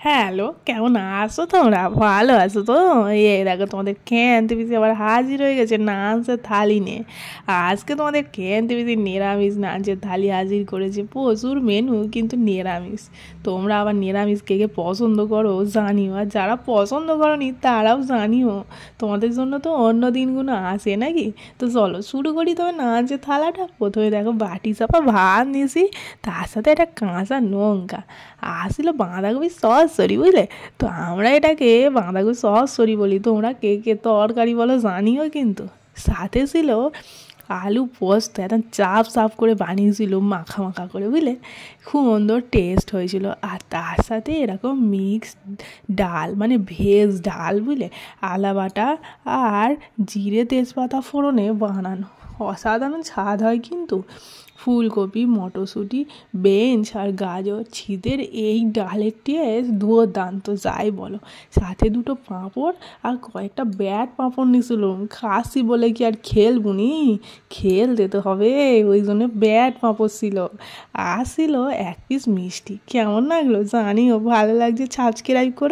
Hello, কেমন আছো তোমরা? ভালো আছো তো? এই দেখো তোমাদের খেয়ে পিসি আবার হাজির হয়ে গেছে নাচের থালি নিয়ে। আজকে তোমাদের খেয়ে পিসি নিরামিষ নাচের থালি হাজির করেছে, প্রচুর মেনু কিন্তু নিরামিষ। তোমরা আবার নিরামিষ কে কে পছন্দ করো জানিও, আর যারা পছন্দ করোনি তারাও জানিও। তোমাদের জন্য তো অন্য দিনগুলো আসে নাকি। তো চলো শুরু করি তবে নাচের থালাটা। প্রথমে দেখো বাটি চাপা ভাত নিয়েছি, তার সাথে একটা কাঁচা লঙ্কা, আসছিল বাঁধাকপি সরি বুঝলে। তো আমরা এটাকে বাঁধাকপি সরি বলি, তোমরা কে কে তরকারি বলো জানিও কিন্তু। সাথে ছিল আলু পোস্ত, একদম চাপ চাপ করে বানিয়েছিল মাখা মাখা করে বুঝলে, খুব সুন্দর টেস্ট হয়েছিল। আর তার সাথে এরকম মিক্স ডাল, মানে ভেজ ডাল বুঝলে, আলা বাটা আর জিরে তেজপাতা ফোড়নে বানানো, অসাধারণ স্বাদ হয় কিন্তু। ফুলকপি, মটরশুঁটি, বেঞ্চ আর গাজর ছিদের এই ডালের টেস্ট দুর্দান্ত যাই বলো। সাথে দুটো পাঁপড় আর কয়েকটা ব্যাট পাঁপড় নিয়েছিল, খাসি বলে কি আর খেলবুনি, খেলতে তো হবে, ওই জন্য ব্যাট পাঁপড় ছিল। আর ছিল এক পিস মিষ্টি। কেমন লাগলো জানিও, ভালো লাগছে সাবস্ক্রাইব করো।